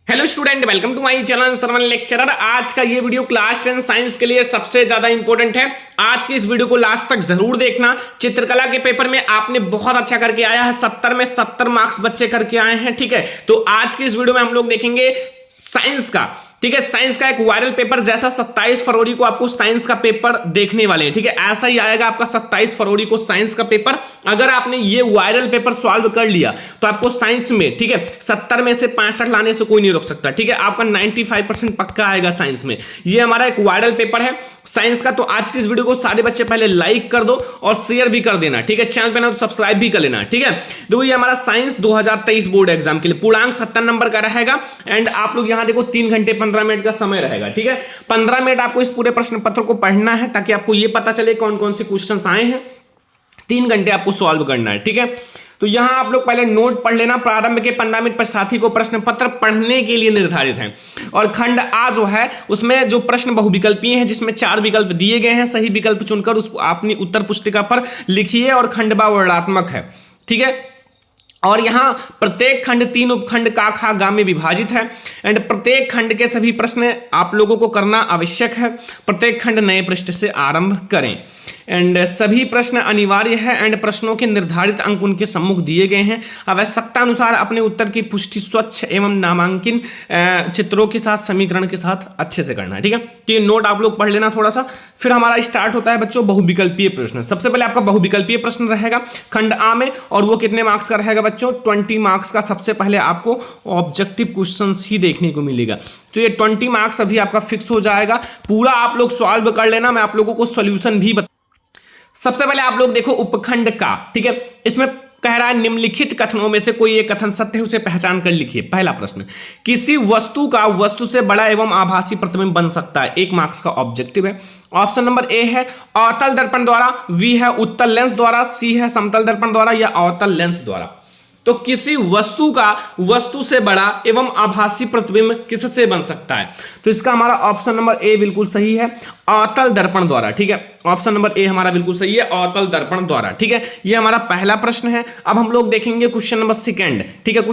Hello student, welcome to my channel Sarwan lecturer. आज का ये वीडियो क्लास 10 साइंस के लिए सबसे ज्यादा इंपॉर्टेंट है। आज की इस वीडियो को लास्ट तक जरूर देखना। चित्रकला के पेपर में आपने बहुत अच्छा करके आया है, 70 में 70 मार्क्स बच्चे करके आए हैं। ठीक है, तो आज की इस वीडियो में हम लोग देखेंगे साइंस का। ठीक है, साइंस का एक वायरल पेपर जैसा 27 फरवरी को आपको साइंस का पेपर देखने वाले हैं। ठीक है, ऐसा ही आएगा आपका 27 फरवरी को साइंस का पेपर। अगर आपने ये वायरल पेपर सॉल्व कर लिया तो आपको साइंस में, ठीक है, 70 में से 65 लाने से कोई नहीं रोक सकता। ठीक है, आपका 95% पक्का आएगा साइंस में। ये हमारा एक वायरल पेपर है साइंस का। तो आज की इस वीडियो को सारे बच्चे पहले लाइक कर दो और शेयर भी कर देना। ठीक है, चैनल पे ना तो सब्सक्राइब भी कर लेना। ठीक है, तो ये हमारा साइंस 2023 बोर्ड एग्जाम के लिए पूर्णांक 70 नंबर का रहेगा। एंड आप लोग यहां देखो 3 घंटे 15 मिनट का समय रहेगा। ठीक है, 15 मिनट आपको इस पूरे प्रश्न पत्र को पढ़ना है ताकि आपको यह पता चले कौन कौन से क्वेश्चंस आए हैं। 3 घंटे आपको सॉल्व करना है। ठीक है, तो यहां आप लोग पहले नोट पढ़ लेना। प्रारंभ के 15 मिनट साथी को प्रश्न पत्र पढ़ने के लिए निर्धारित है। और खंड आ जो है उसमें जो प्रश्न बहुविकल्पीय हैं, जिसमें 4 विकल्प दिए गए हैं, सही विकल्प चुनकर उसको अपनी उत्तर पुस्तिका पर लिखिए। और खंड बा वर्णात्मक है। ठीक है, और यहां प्रत्येक खंड 3 उपखंड का खा गा में विभाजित है। एंड प्रत्येक खंड के सभी प्रश्न आप लोगों को करना आवश्यक है। प्रत्येक खंड नए पृष्ठ से आरंभ करें। एंड सभी प्रश्न अनिवार्य है। एंड प्रश्नों के निर्धारित अंक उनके सम्मुख दिए गए हैं। आवश्यकता अनुसार अपने उत्तर की पुष्टि स्वच्छ एवं नामांकित चित्रों के साथ, समीकरण के साथ अच्छे से करना है। ठीक है, तो ये नोट आप लोग पढ़ लेना थोड़ा सा। फिर हमारा स्टार्ट होता है बच्चों बहुविकल्पीय प्रश्न। सबसे पहले आपका बहुविकल्पीय प्रश्न रहेगा खंड आ में, और वो कितने मार्क्स का रहेगा बच्चों? 20 मार्क्स का। सबसे पहले आपको ऑब्जेक्टिव क्वेश्चंस ही देखने को मिलेगा। तो ये 20 मार्क्स अभी आपका फिक्स हो जाएगा। पूरा आप लोग सॉल्व कर लेना, मैं आप लोगों को सॉल्यूशन भी सबसे पहले आप लोग देखो उपखंड का। ठीक है, इसमें कह रहा है निम्नलिखित कथनों में से कोई एक कथन सत्य है, उसे पहचान कर लिखिए। पहला प्रश्न, किसी वस्तु का वस्तु से बड़ा एवं आभासी प्रतिबिंब बन सकता है। 1 मार्क्स का ऑब्जेक्टिव है। ऑप्शन नंबर ए है अवतल दर्पण द्वारा, बी है उत्तल लेंस द्वारा, सी है समतल दर्पण द्वारा या अवतल लेंस द्वारा। तो किसी वस्तु का वस्तु से बड़ा एवं आभासी प्रतिबिंब किससे बन सकता है? तो इसका हमारा ऑप्शन नंबर ए बिल्कुल सही है, अवतल दर्पण द्वारा। ठीक है, ऑप्शन नंबर ए हमारा बिल्कुल सही है, अवतल दर्पण द्वारा। ठीक है, ये हमारा पहला प्रश्न है। अब हम लोग देखेंगे क्वेश्चन नंबर 2। ठीक है,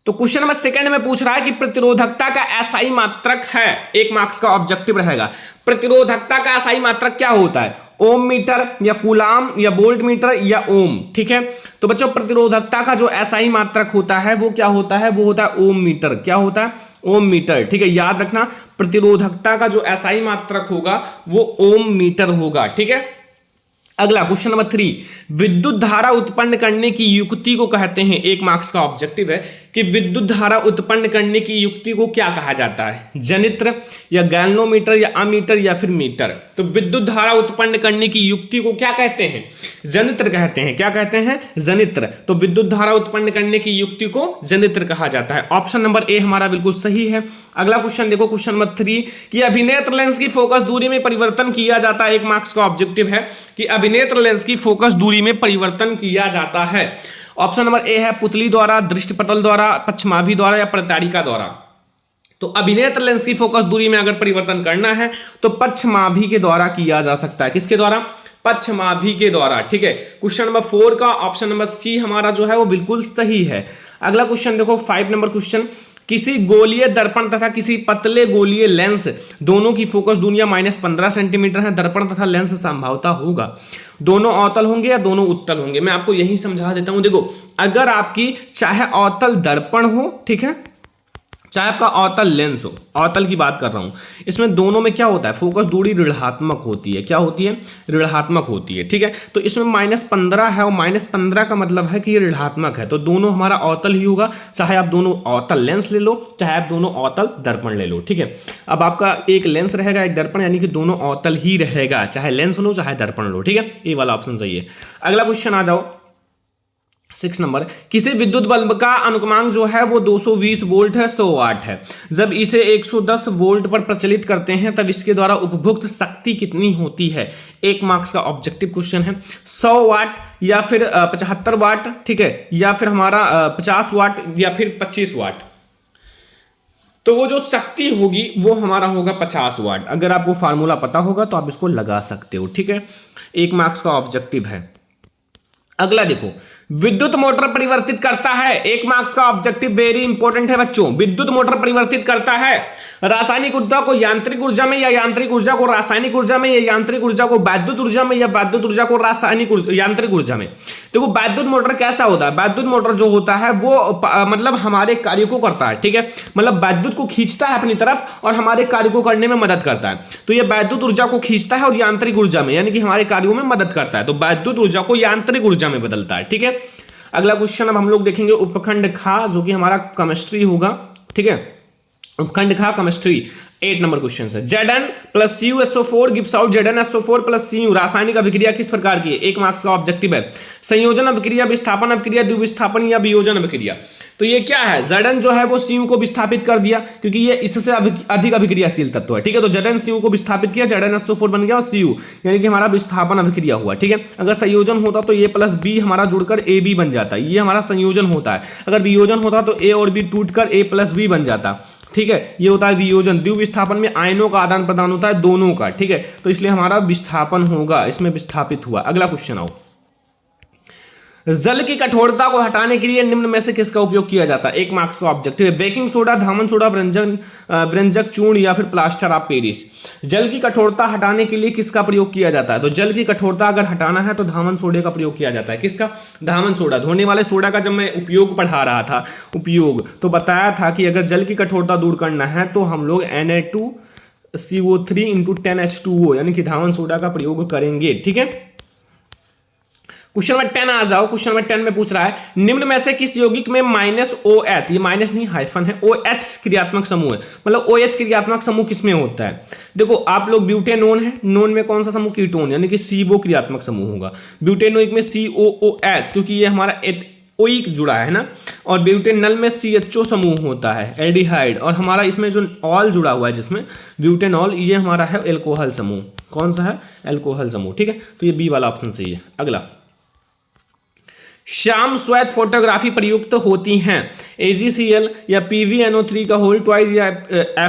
तो क्वेश्चन नंबर 2 में पूछ रहा है कि प्रतिरोधकता का एसआई मात्रक है। 1 मार्क्स का ऑब्जेक्टिव रहेगा। प्रतिरोधकता का एसआई मात्रक क्या होता है? ओम मीटर या कूलाम या वोल्ट मीटर या ओम। ठीक है, तो बच्चों प्रतिरोधकता का जो एसआई मात्रक होता है वो क्या होता है? वो होता है ओम मीटर। क्या होता है? ओम मीटर। ठीक है, याद रखना प्रतिरोधकता का जो एसआई मात्रक होगा वो ओम मीटर होगा। ठीक है, अगला क्वेश्चन नंबर 3, विद्युत धारा उत्पन्न करने की युक्ति को कहते हैं। 1 मार्क्स का ऑब्जेक्टिव है कि विद्युत धारा उत्पन्न करने की युक्ति को क्या कहा जाता है? जनित्र या गैल्वेनोमीटर या अमीटर या फिर मीटर। तो विद्युत धारा उत्पन्न करने की युक्ति को क्या कहते हैं? जनित्र कहते हैं। क्या कहते हैं? जनित्र। तो विद्युत धारा उत्पन्न करने की युक्ति को जनित्र कहा जाता है। ऑप्शन नंबर ए हमारा बिल्कुल सही है। अगला क्वेश्चन देखो, क्वेश्चन नंबर 3 कि अभिनेत्र लेंस की फोकस दूरी में परिवर्तन किया जाता है। 1 मार्क्स का ऑब्जेक्टिव है कि अभिनेत्र लेंस की फोकस दूरी में परिवर्तन किया जाता है। ऑप्शन नंबर ए है पुतली द्वारा, दृष्टिपटल द्वारा, पक्षमाभि द्वारा या प्रताड़िका द्वारा। तो अभिनेत्र लेंस की फोकस दूरी में अगर परिवर्तन करना है तो पक्षमाभि के द्वारा किया जा सकता है। किसके द्वारा? पक्षमाभि के द्वारा। ठीक है, क्वेश्चन नंबर 4 का ऑप्शन नंबर सी हमारा जो है वो बिल्कुल सही है। अगला क्वेश्चन देखो, 5 नंबर क्वेश्चन, किसी गोलीय दर्पण तथा किसी पतले गोलीय लेंस दोनों की फोकस दूरियां -15 सेंटीमीटर है। दर्पण तथा लेंस संभावता होगा दोनों अवतल होंगे या दोनों उत्तल होंगे। मैं आपको यही समझा देता हूं। देखो, अगर आपकी चाहे अवतल दर्पण हो, ठीक है, चाहे आपका अवतल लेंस हो, अवतल की बात कर रहा हूं, इसमें दोनों में क्या होता है? फोकस दूरी ऋणात्मक होती है। क्या होती है? ऋणात्मक होती है। ठीक है, तो इसमें -15 है और -15 का मतलब है कि ये ऋणात्मक है। तो दोनों हमारा अवतल ही होगा, चाहे आप दोनों अवतल लेंस ले लो, चाहे आप दोनों अवतल दर्पण ले लो। ठीक है, अब आपका एक लेंस रहेगा, एक दर्पण, यानी कि दोनों अवतल ही रहेगा, चाहे लेंस लो चाहे दर्पण लो। ठीक है, ये वाला ऑप्शन सही है। अगला क्वेश्चन आ जाओ 6 नंबर, किसी विद्युत बल्ब का अनुक्रमांक जो है वो 220 वोल्ट है, 100 वाट है। जब इसे 110 वोल्ट पर प्रचलित करते हैं तब इसके द्वारा उपभुक्त शक्ति कितनी होती है? 1 मार्क्स का ऑब्जेक्टिव क्वेश्चन है। 100 वाट या फिर 75 वाट, ठीक है, या फिर हमारा 50 वाट या फिर 25 वाट। तो वो जो शक्ति होगी वो हमारा होगा 50 वाट। अगर आपको फार्मूला पता होगा तो आप इसको लगा सकते हो। ठीक है, 1 मार्क्स का ऑब्जेक्टिव है। अगला देखो, विद्युत मोटर परिवर्तित करता है, 1 मार्क्स का ऑब्जेक्टिव, वेरी इंपॉर्टेंट है बच्चों। विद्युत मोटर परिवर्तित करता है रासायनिक ऊर्जा को यांत्रिक ऊर्जा में, या यांत्रिक ऊर्जा को रासायनिक ऊर्जा में, या यांत्रिक ऊर्जा को वैद्युत ऊर्जा में, या वैद्युत ऊर्जा को रासायनिक यांत्रिक ऊर्जा में। देखो वैद्युत मोटर कैसा होता है, वैद्युत मोटर जो होता है वो मतलब हमारे कार्य को करता है, ठीक है, मतलब वैद्युत को खींचता है अपनी तरफ और हमारे कार्य को करने में मदद करता है। तो ये वैद्युत ऊर्जा को खींचता है और यांत्रिक ऊर्जा में, यानी कि हमारे कार्यों में मदद करता है। तो वैद्युत ऊर्जा को यांत्रिक ऊर्जा में बदलता है, ठीक है। अगला क्वेश्चन अब हम लोग देखेंगे उपखंड खा, जो कि हमारा केमिस्ट्री होगा, ठीक है। उपखंड खा केमिस्ट्री 8 नंबर क्वेश्चन है। Zn plus CuSO4 gives out ZnSO4 plus Cu। रासायनिक अभिक्रिया किस प्रकार की है, 1 मार्क्स का ऑब्जेक्टिव है। संयोजन अभिक्रिया, विस्थापन अभिक्रिया, द्विविस्थापन या वियोजन अभिक्रिया। तो ये क्या है, Zn जो है वो Cu को विस्थापित कर दिया, क्योंकि ये इससे अधिक अभिक्रियाशील तत्व है, ठीक है। तो Zn Cu को विस्थापित किया, ZnSO4 बन गया और Cu, यानी कि हमारा विस्थापन अभिक्रिया हुआ, ठीक है। अगर संयोजन होता तो A प्लस B हमारा जुड़कर AB बन जाता, ये हमारा संयोजन होता है। अगर वियोजन होता तो A और B टूटकर A प्लस B बन जाता, ठीक है। ये होता है वियोजन। द्विविस्थापन में आयनों का आदान प्रदान होता है दोनों का, ठीक है। तो इसलिए हमारा विस्थापन होगा, इसमें विस्थापित हुआ। अगला क्वेश्चन आओ। जल की कठोरता को हटाने के लिए निम्न में से किसका उपयोग किया जाता है, 1 मार्क्स का ऑब्जेक्टिव है। बेकिंग सोडा, धामन सोडा, व्यंजक चूर्ण या फिर प्लास्टर ऑफ पेरिस। जल की कठोरता हटाने के लिए किसका प्रयोग किया जाता है, तो जल की कठोरता अगर हटाना है तो धामन सोडे का प्रयोग किया जाता है। किसका, धामन सोडा। धोने वाले सोडा का जब मैं उपयोग पढ़ा रहा था, उपयोग तो बताया था कि अगर जल की कठोरता दूर करना है तो हम लोग Na2CO3 × 10H2O यानी कि धामन सोडा का प्रयोग करेंगे, ठीक है। क्वेश्चन नंबर 10 आ जाओ। क्वेश्चन नंबर 10 में पूछ रहा है निम्न में से किस यौगिक में -OH, ये माइनस नहीं हाइफन है, OH क्रियात्मक समूह है। मतलब OH क्रियात्मक समूह किसमें होता है, देखो आप लोग ब्यूटेनोन है, नोन में कौन सा समूह, कीटोन, यानी कि CO क्रियात्मक समूह होगा। ब्यूटेनोइक में COOH, क्योंकि ये हमारा ओइक जुड़ा है ना, और ब्यूटेनल में CHO समूह होता है, एल्डिहाइड, और हमारा इसमें जो ऑल जुड़ा हुआ है जिसमें ब्यूटेनॉल, ये हमारा है एल्कोहल समूह। कौन सा है, एल्कोहल समूह, ठीक है। तो ये बी वाला ऑप्शन सही है। अगला, श्याम श्वेत फोटोग्राफी प्रयुक्त होती हैं, AgCl या PbNO3 का होल ट्वाइस या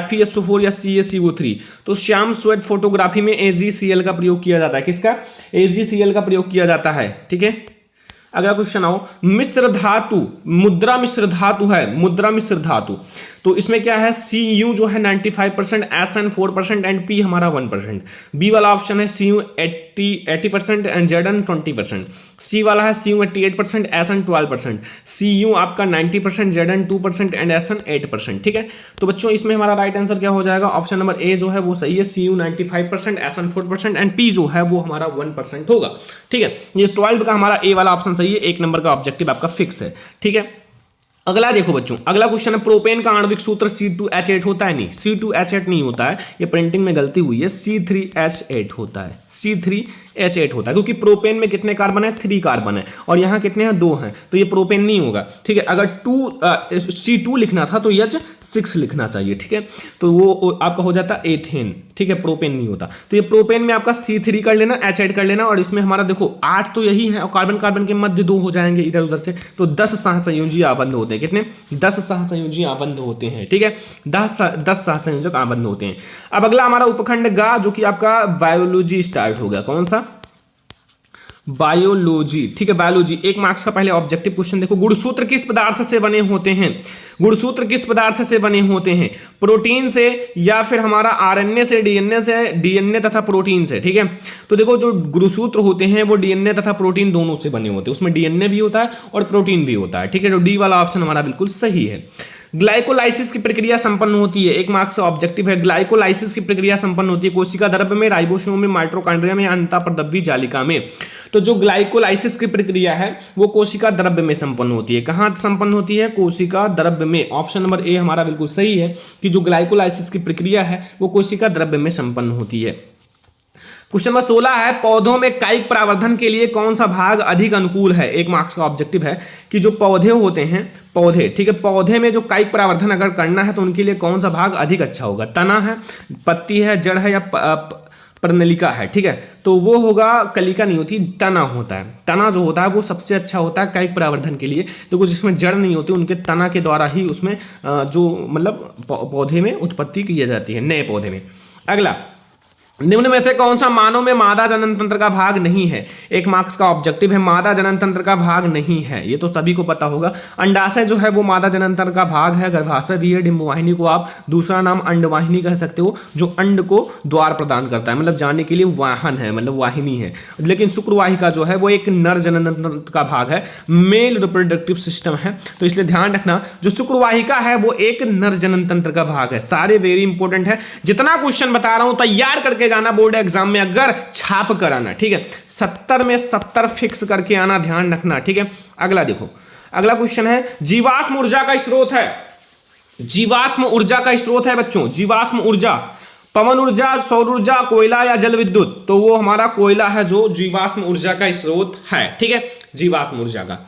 FeSO4 या CaCO3। तो श्याम श्वेत फोटोग्राफी में AgCl का प्रयोग किया जाता है। किसका, AgCl का प्रयोग किया जाता है, ठीक है। अगला क्वेश्चन आओ। मिश्र धातु, मुद्रा मिश्र धातु है, मुद्रा मिश्र धातु, तो इसमें क्या है, Cu जो है 95%, Sn 4% एंड P हमारा 1%। बी वाला ऑप्शन है Cu 80% एंड Zn 20%। सी वाला है Cu 88%, Sn 12%। Cu आपका 90%, Zn 2% एंड Sn 8%, ठीक है। तो बच्चों इसमें हमारा राइट आंसर क्या हो जाएगा, ऑप्शन नंबर ए जो है वो सही है। Cu 95%, Sn 4% एंड P जो है वो हमारा 1% होगा, ठीक है। ये 12 का हमारा ए वाला ऑप्शन सही है, 1 नंबर का ऑब्जेक्टिव आपका फिक्स है, ठीक है। अगला देखो बच्चों, अगला क्वेश्चन है प्रोपेन का आणविक सूत्र C2H8 होता है, नहीं C2H8 नहीं होता है, ये प्रिंटिंग में गलती हुई है, C3H8 होता है, C3H8 होता है, क्योंकि प्रोपेन में कितने कार्बन है, 3 कार्बन है, और यहाँ कितने हैं, 2 हैं, तो ये प्रोपेन नहीं होगा, ठीक है। अगर C2 लिखना था तो H6 लिखना चाहिए, ठीक है। तो वो आपका हो जाता है एथेन, ठीक है, प्रोपेन नहीं होता। तो ये प्रोपेन में आपका C3 कर लेना, H8 कर लेना, और इसमें हमारा देखो 8 तो यही है, और कार्बन कार्बन के मध्य 2 हो जाएंगे इधर उधर से, तो 10 सहसंयोजी आबंध होते हैं। कितने, 10 सहसंयोजी आबंध होते हैं, ठीक है, 10 सहसंयोजक आबंध होते हैं। अब अगला हमारा उपखंड गा, जो कि आपका बायोलॉजी स्टार्ट हो गया। कौन सा, बायोलॉजी, ठीक है, बायोलॉजी 1 मार्क्स का पहले ऑब्जेक्टिव क्वेश्चन देखो। गुणसूत्र किस पदार्थ से बने होते हैं, गुणसूत्र किस पदार्थ से बने होते हैं, प्रोटीन से या फिर हमारा आरएनए से, डीएनए तथा प्रोटीन से, ठीक है। तो देखो जो गुणसूत्र होते हैं वो डीएनए तथा प्रोटीन दोनों से बने होते हैं, उसमें डीएनए भी होता है और प्रोटीन भी होता है, ठीक है। तो डी वाला ऑप्शन हमारा बिल्कुल सही है। ग्लाइकोलाइसिस की प्रक्रिया संपन्न होती है, 1 मार्क्स का ऑब्जेक्टिव है। ग्लाइकोलाइसिस की प्रक्रिया संपन्न होती है कोशिका द्रव्य में, राइबोसोम में, माइटोकॉन्ड्रिया में, अंतःप्रदव्य जालिका में। तो जो ग्लाइकोलाइसिस की प्रक्रिया है वो कोशिका द्रव्य में संपन्न होती है। कहां संपन्न होती है, कोशिका द्रव्य में। ऑप्शन नंबर ए हमारा बिल्कुल सही है कि जो ग्लाइकोलाइसिस की प्रक्रिया है वो कोशिका द्रव्य में संपन्न होती है। क्वेश्चन नंबर 16 है पौधों में कायिक परावर्धन के लिए कौन सा भाग अधिक अनुकूल है। 1 मार्क्स का ऑब्जेक्टिव है कि जो पौधे होते हैं, पौधे, ठीक है, पौधे में जो कायिक परावर्धन अगर करना है तो उनके लिए कौन सा भाग अधिक अच्छा होगा। तना है, पत्ती है, जड़ है या पर्णलिका है, ठीक है। तो वो होगा, कलिका नहीं होती, तना होता है। तना जो होता है वो सबसे अच्छा होता है कायिक परावर्धन के लिए। तो कुछ जिसमें जड़ नहीं होती उनके तना के द्वारा ही उसमें जो मतलब पौधे में उत्पत्ति की जाती है, नए पौधे में। अगला निम्न में से कौन सा मानव में मादा जनन तंत्र का भाग नहीं है? 1 मार्क्स का ऑब्जेक्टिव है, मादा जनन तंत्र का भाग नहीं है, ये तो सभी को पता होगा। अंडाशय जो है वो मादा जनन तंत्र का भाग है, गर्भाशय भी है। डिंबवाहिनी को आप दूसरा नाम अंडवाहिनी कह सकते हो, जो अंड को द्वार प्रदान करता है, मतलब जाने के लिए वाहन है, मतलब वाहिनी है। लेकिन शुक्रवाहिका जो है वो एक नर जनन तंत्र का भाग है, मेल रिप्रोडक्टिव सिस्टम है, तो इसलिए ध्यान रखना जो शुक्रवाहिका है वो एक नर जनन तंत्र का भाग है। सारे वेरी इंपॉर्टेंट है, जितना क्वेश्चन बता रहा हूं तैयार करके जाना बोर्ड एग्जाम में, अगर छाप कर आना, ठीक है। 70 में 70 फिक्स करके आना, ध्यान रखना, ठीक है। अगला देखो, अगला क्वेश्चन है जीवाश्म ऊर्जा का स्रोत है। जीवाश्म ऊर्जा का स्रोत है बच्चों, जीवाश्म ऊर्जा, पवन ऊर्जा, सौर ऊर्जा, कोयला या जल विद्युत, तो वो हमारा कोयला है जो जीवाश्म ऊर्जा का स्रोत है, ठीक है, जीवाश्म ऊर्जा का।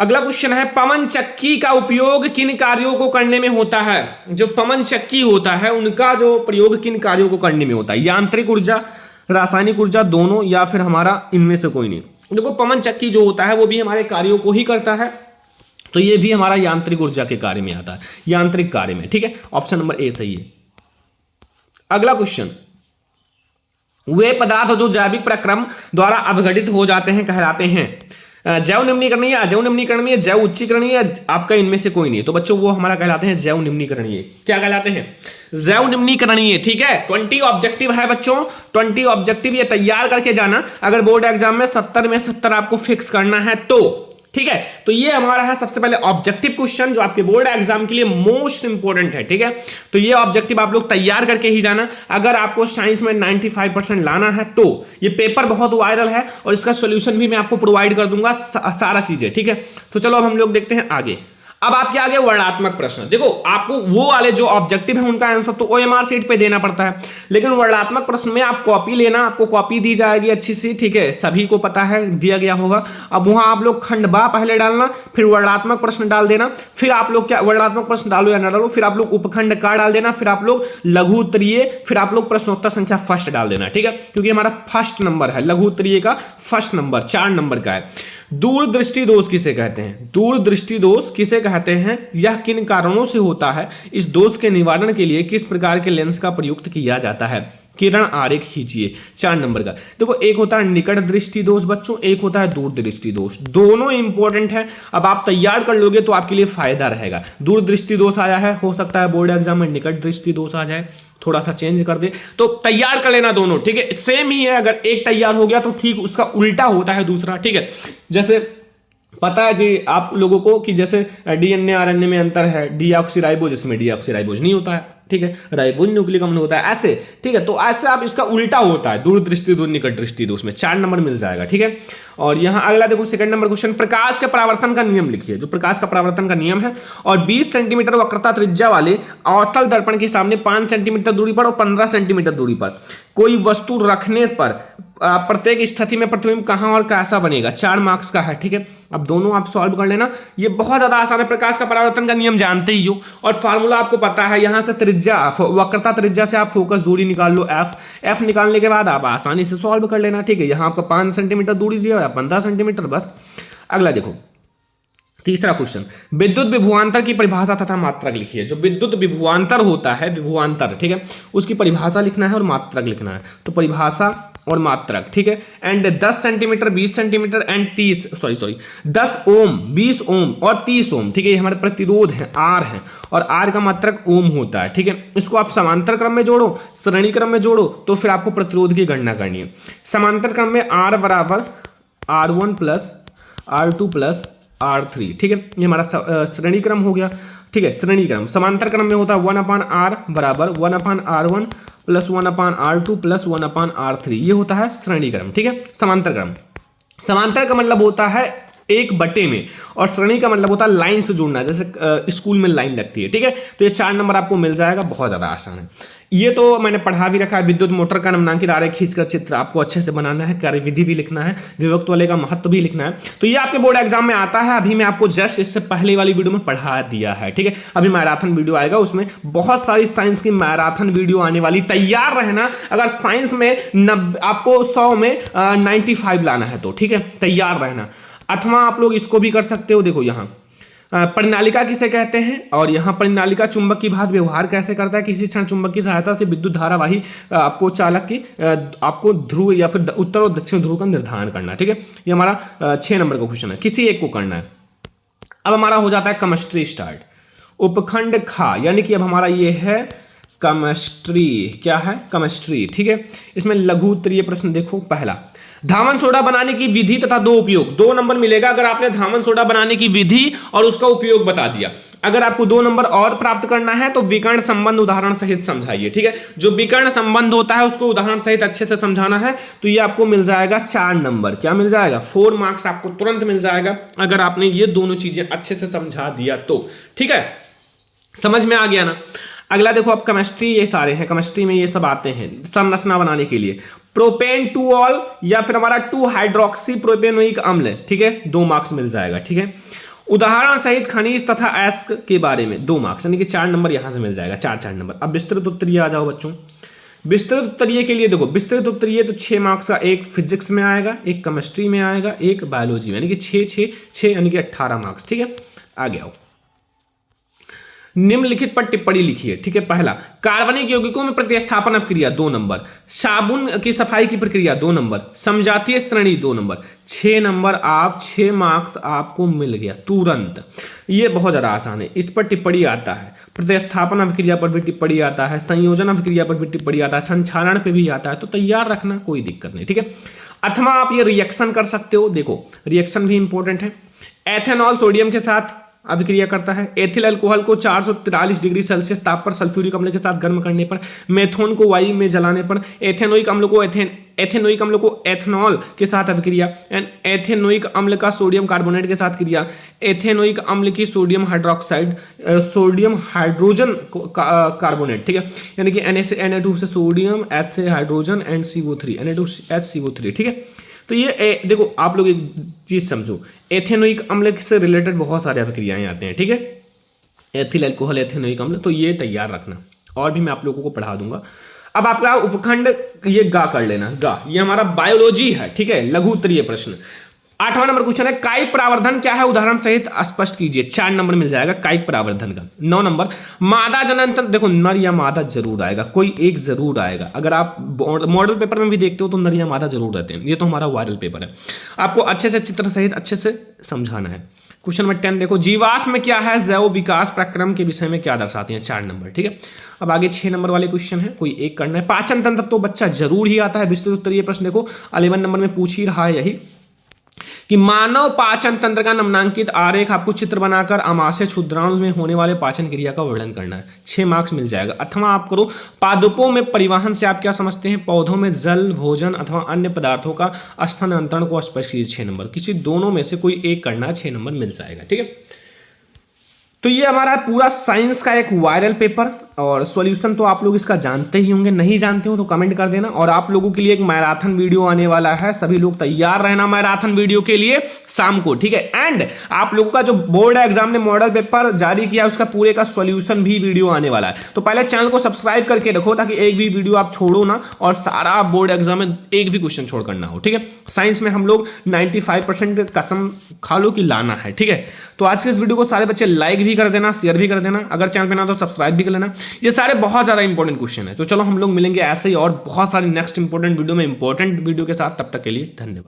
अगला क्वेश्चन है पवन चक्की का उपयोग किन कार्यों को करने में होता है? जो पवन चक्की होता है उनका जो प्रयोग किन कार्यों को करने में होता है? यांत्रिक ऊर्जा, रासायनिक ऊर्जा, दोनों, या फिर हमारा इनमें से कोई नहीं? देखो पवन चक्की जो होता है वो भी हमारे कार्यों को ही करता है, तो ये भी हमारा यांत्रिक ऊर्जा के कार्य में आता है, यांत्रिक कार्य में, ठीक है। ऑप्शन नंबर ए सही है। अगला क्वेश्चन, वे पदार्थ जो जैविक प्रक्रम द्वारा अपघटित हो जाते हैं कहलाते हैं? जैव निम्नीकरणीय, अजैव निम्नीकरणीय, जैव उच्चीकरणीय, आपका इनमें से कोई नहीं, तो बच्चों वो हमारा कहलाते हैं जैव निम्नीकरणीय। क्या कहलाते हैं? जैव निम्नीकरणीय, ठीक है। 20 ऑब्जेक्टिव है बच्चों, 20 ऑब्जेक्टिव ये तैयार करके जाना, अगर बोर्ड एग्जाम में 70 में 70 आपको फिक्स करना है तो, ठीक है। तो ये हमारा है सबसे पहले ऑब्जेक्टिव क्वेश्चन जो आपके बोर्ड एग्जाम के लिए मोस्ट इंपोर्टेंट है, ठीक है। तो ये ऑब्जेक्टिव आप लोग तैयार करके ही जाना, अगर आपको साइंस में 95% लाना है तो। ये पेपर बहुत वायरल है और इसका सॉल्यूशन भी मैं आपको प्रोवाइड कर दूंगा, सारा चीजें, ठीक है। तो चलो अब हम लोग देखते हैं आगे। अब आपके आगे वर्णनात्मक प्रश्न, देखो आपको वो वाले जो ऑब्जेक्टिव है उनका आंसर तो ओएमआर शीट पे देना पड़ता है, लेकिन वर्णनात्मक प्रश्न में आप कॉपी लेना, आपको कॉपी दी जाएगी अच्छी सी, ठीक है, सभी को पता है दिया गया होगा। अब वहां आप लोग खंड बा पहले डालना, फिर वर्णनात्मक प्रश्न डाल देना, फिर आप लोग क्या वर्णनात्मक प्रश्न डालो या ना डालो, फिर आप लोग उपखंड का डाल देना, फिर आप लोग लघु उत्तरीय, फिर आप लोग प्रश्नोत्तर संख्या फर्स्ट डाल देना, ठीक है, क्योंकि हमारा फर्स्ट नंबर है, लघु उत्तरीय का फर्स्ट नंबर 4 नंबर का है। दूरदृष्टि दोष किसे कहते हैं? दूरदृष्टि दोष किसे कहते हैं? यह किन कारणों से होता है? इस दोष के निवारण के लिए किस प्रकार के लेंस का प्रयुक्त किया जाता है? किरण आरेख खींचिए, 4 नंबर का। देखो एक होता है निकट दृष्टि दोष बच्चों, एक होता है दूर दृष्टि दोष, दोनों इंपॉर्टेंट है। अब आप तैयार कर लोगे तो आपके लिए फायदा रहेगा। दूर दृष्टि दोष आया है, हो सकता है बोर्ड एग्जाम में निकट दृष्टि दोष आ जाए, थोड़ा सा चेंज कर दे, तो तैयार कर लेना दोनों, ठीक है, सेम ही है। अगर एक तैयार हो गया तो ठीक उसका उल्टा होता है दूसरा, ठीक है। जैसे पता है कि आप लोगों को कि जैसे डीएनए आरएनए में अंतर है, डीऑक्सीराइबोज इसमें डीऑक्सीराइबोज नहीं होता है, ठीक है, राइबोज न्यूक्लिक अम्ल होता है, ऐसे, ठीक है। तो ऐसे आप इसका उल्टा होता है, दूर दृष्टि दोष निकट दृष्टि दोष में 4 नंबर मिल जाएगा, ठीक है। और यहां अगला देखो सेकंड नंबर क्वेश्चन, प्रकाश के परावर्तन का नियम लिखिए। जो प्रकाश का परावर्तन का नियम है, और 20 सेंटीमीटर वक्रता त्रिज्या वाले अवतल दर्पण के सामने 5 सेंटीमीटर दूरी पर और 15 सेंटीमीटर दूरी पर कोई वस्तु रखने पर प्रत्येक स्थिति में प्रतिबिंब कहां और कैसा बनेगा? 4 मार्क्स का है, ठीक है। अब दोनों आप सॉल्व कर लेना, ये बहुत ज्यादा आसान है। प्रकाश का परावर्तन का नियम जानते ही हो और फार्मूला आपको पता है। यहां से त्रिज्या, वक्रता त्रिज्या से आप फोकस दूरी निकाल लो एफ निकालने के बाद आप आसानी से सॉल्व कर लेना, ठीक है। यहां आपका 5 सेंटीमीटर दूरी दिया है, 15 सेंटीमीटर बस। अगला देखो तीसरा क्वेश्चन, विद्युत विभवांतर की परिभाषा तथा मात्रक लिखिए। जो विद्युत विभवांतर होता है, विभवांतर, ठीक है, उसकी परिभाषा लिखना है और मात्रक लिखना है। तो परिभाषा और मात्रक, ठीक है। एंड 10 सेंटीमीटर, 20 सेंटीमीटर एंड 10 ओम, 20 ओम और 30 ओम, ठीक है, ये हमारे प्रतिरोध है, आर है, और आर का मात्रक ओम होता है, ठीक है। इसको आप समांतर क्रम में जोड़ो, श्रेणी क्रम में जोड़ो, तो फिर आपको प्रतिरोध की गणना करनी है। समांतर क्रम में आर बराबर R1 plus R2 plus R3, ठीक है, ये हमारा श्रेणी क्रम हो गया, ठीक है। श्रेणी क्रम, समांतर क्रम में होता है 1/R बराबर 1/R1 plus 1/R2 plus 1/R3, ये होता है श्रेणी क्रम, ठीक है। समांतर क्रम, समांतर का मतलब होता है 1/, में, और श्रेणी का मतलब होता है लाइन से जुड़ना, जैसे स्कूल में लाइन लगती है, ठीक है। तो ये 4 नंबर आपको मिल जाएगा, बहुत ज्यादा आसान है। ये तो मैंने पढ़ा भी रखा है। विद्युत मोटर का नामांकित आरेख खींचकर चित्र आपको अच्छे से बनाना है, कार्यविधि भी लिखना है, विभक्त वाले का महत्व भी लिखना है। तो ये आपके बोर्ड एग्जाम में आता है। अभी मैं आपको जस्ट इससे पहले वाली वीडियो में पढ़ा दिया है, ठीक है। अभी मैराथन वीडियो आएगा, उसमें बहुत सारी साइंस की मैराथन वीडियो आने वाली, तैयार रहना। अगर साइंस में आपको 100 में 95 लाना है तो, ठीक है, तैयार रहना। अथवा आप लोग इसको भी कर सकते हो, देखो यहाँ परिनालिका किसे कहते हैं, और यहाँ परिनालिका चुंबक की भांति व्यवहार कैसे करता है, किसी क्षण चुंबक की सहायता से विद्युत धारावाही आपको चालक की आपको ध्रुव या फिर उत्तर और दक्षिण ध्रुव का निर्धारण करना है। ठीक है, ये हमारा 6 नंबर का क्वेश्चन है, किसी एक को करना है। अब हमारा हो जाता है केमिस्ट्री स्टार्ट। उपखंड खा, यानी कि अब हमारा ये है केमिस्ट्री, क्या है केमिस्ट्री। ठीक है, इसमें लघु उत्तरीय प्रश्न देखो। पहला, धामन सोडा बनाने की विधि तथा दो उपयोग। 2 नंबर मिलेगा अगर आपने धामन सोडा बनाने की विधि और उसका उपयोग बता दिया। अगर आपको 2 नंबर और प्राप्त करना है तो विकर्ण संबंध उदाहरण सहित समझाइए। ठीक है, जो विकर्ण संबंध होता है उसको उदाहरण सहित अच्छे से समझाना है, तो ये आपको मिल जाएगा 4 नंबर। क्या मिल जाएगा? 4 मार्क्स आपको तुरंत मिल जाएगा अगर आपने ये दोनों चीजें अच्छे से समझा दिया तो। ठीक है, समझ में आ गया ना। अगला देखो, अब केमिस्ट्री ये सारे हैं, केमिस्ट्री में ये सब आते हैं संरचना बनाने के लिए। प्रोपेन 2ऑल या फिर हमारा 2 हाइड्रोक्सी प्रोपेनोइक अम्ल। ठीक है, 2 मार्क्स मिल जाएगा। ठीक है, उदाहरण सहित खनिज तथा अयस्क के बारे में 2 मार्क्स, यानी कि 4 नंबर यहां से मिल जाएगा, 4 नंबर। अब विस्तृत उत्तरीय आ जाओ बच्चों। विस्तृत उत्तरीय के लिए देखो, विस्तृत उत्तरीय तो 6 मार्क्स का, एक फिजिक्स में आएगा, एक केमिस्ट्री में आएगा, एक बायोलॉजी में, यानी कि 6 यानी कि 18 मार्क्स। ठीक है, आगे आओ। निम्नलिखित पर टिप्पणी लिखिए। ठीक है, पहला, कार्बनिक यौगिकों में प्रतिस्थापन अभिक्रिया 2 नंबर, साबुन की सफाई की प्रक्रिया 2 नंबर, समजातीय श्रेणी 2 नंबर। 6 नंबर, आप 6 मार्क्स आपको मिल गया तुरंत। ये बहुत ज्यादा आसान है, इस पर टिप्पणी आता है, प्रतिस्थापन अभिक्रिया पर भी टिप्पणी आता है, संयोजन अभिक्रिया पर भी टिप्पणी आता है, संचालन पे भी आता है, तो तैयार रखना, कोई दिक्कत नहीं। ठीक है, अथवा आप ये रिएक्शन कर सकते हो। देखो, रिएक्शन भी इंपॉर्टेंट है। एथेनॉल सोडियम के साथ अभिक्रिया करता है। एथिल अल्कोहल को 443 डिग्री सेल्सियस ताप पर सल्फ्यूरिक अम्ल के साथ गर्म करने पर, मेथोन को वायु में जलाने पर, एथेनोइक अम्ल को एथेनॉल के साथ अभिक्रिया, एथेनोइक अम्ल का सोडियम कार्बोनेट के साथ क्रिया, एथेनोइक अम्ल की sodium hydroxide, sodium hydrogen carbonate. ठीक है, यानी कि Na2 से सोडियम, H से हाइड्रोजन एंड CO3, Na2HCO3। ठीक है, तो ये देखो, आप लोग एक चीज समझो, एथेनोइक अम्ल से रिलेटेड बहुत सारे अभिक्रियाएं आते हैं। ठीक है, एथिल अल्कोहल, एथेनोइक अम्ल, तो ये तैयार रखना, और भी मैं आप लोगों को पढ़ा दूंगा। अब आपका उपखंड ये गा कर लेना, गा, ये हमारा बायोलॉजी है। ठीक है, लघु उत्तरीय प्रश्न। 8वां नंबर क्वेश्चन है, कायिक परावर्धन क्या है, उदाहरण सहित स्पष्ट कीजिए। 4 नंबर मिल जाएगा कायिक परावर्धन का। 9 नंबर, मादा जननतंत्र, देखो नर या मादा जरूर आएगा, कोई एक जरूर आएगा। अगर आप मॉडल पेपर में भी देखते हो तो नर या मादा जरूर रहते हैं, ये तो हमारा वायरल पेपर है, आपको अच्छे से चित्र सहित अच्छे से समझाना है। क्वेश्चन नंबर 10 देखो, जीवाश्म में क्या है, जैव विकास प्रक्रम के विषय में क्या दर्शाते हैं। 4 नंबर। ठीक है, अब आगे 6 नंबर वाले क्वेश्चन है, कोई एक करना है। पाचन तंत्र तो बच्चा जरूर ही आता है, विस्तृत उत्तरीय प्रश्न देखो 11 नंबर में पूछ ही रहा है यही, कि मानव पाचन तंत्र का निम्नांकित आरेख आपको चित्र बनाकर आमाशय क्षुद्रांश में होने वाले पाचन क्रिया का वर्णन करना है। 6 मार्क्स मिल जाएगा। अथवा आप करो, पादपों में परिवहन से आप क्या समझते हैं, पौधों में जल, भोजन अथवा अन्य पदार्थों का स्थानांतरण को स्पष्ट कीजिए। 6 नंबर, किसी दोनों में से कोई एक करना है, 6 नंबर मिल जाएगा। ठीक है, तो ये हमारा पूरा साइंस का एक वायरल पेपर, और सॉल्यूशन तो आप लोग इसका जानते ही होंगे, नहीं जानते हो तो कमेंट कर देना। और आप लोगों के लिए एक मैराथन वीडियो आने वाला है, सभी लोग तैयार रहना मैराथन वीडियो के लिए शाम को। ठीक है, एंड आप लोगों का जो बोर्ड एग्जाम ने मॉडल पेपर जारी किया उसका पूरे का सॉल्यूशन भी वीडियो आने वाला है, तो पहले चैनल को सब्सक्राइब करके रखो ताकि एक भी वीडियो आप छोड़ो ना, और सारा बोर्ड एग्जाम में एक भी क्वेश्चन छोड़कर ना हो। ठीक है, साइंस में हम लोग 95% कसम खा लो कि लाना है। ठीक है, तो आज के इस वीडियो को सारे बच्चे लाइक भी कर देना, शेयर भी कर देना, अगर चैनल पे ना तो सब्सक्राइब भी कर लेना। ये सारे बहुत ज्यादा इंपॉर्टेंट क्वेश्चन है, तो चलो हम लोग मिलेंगे ऐसे ही और बहुत सारी नेक्स्ट इंपॉर्टेंट वीडियो में इंपॉर्टेंट वीडियो के साथ। तब तक के लिए धन्यवाद।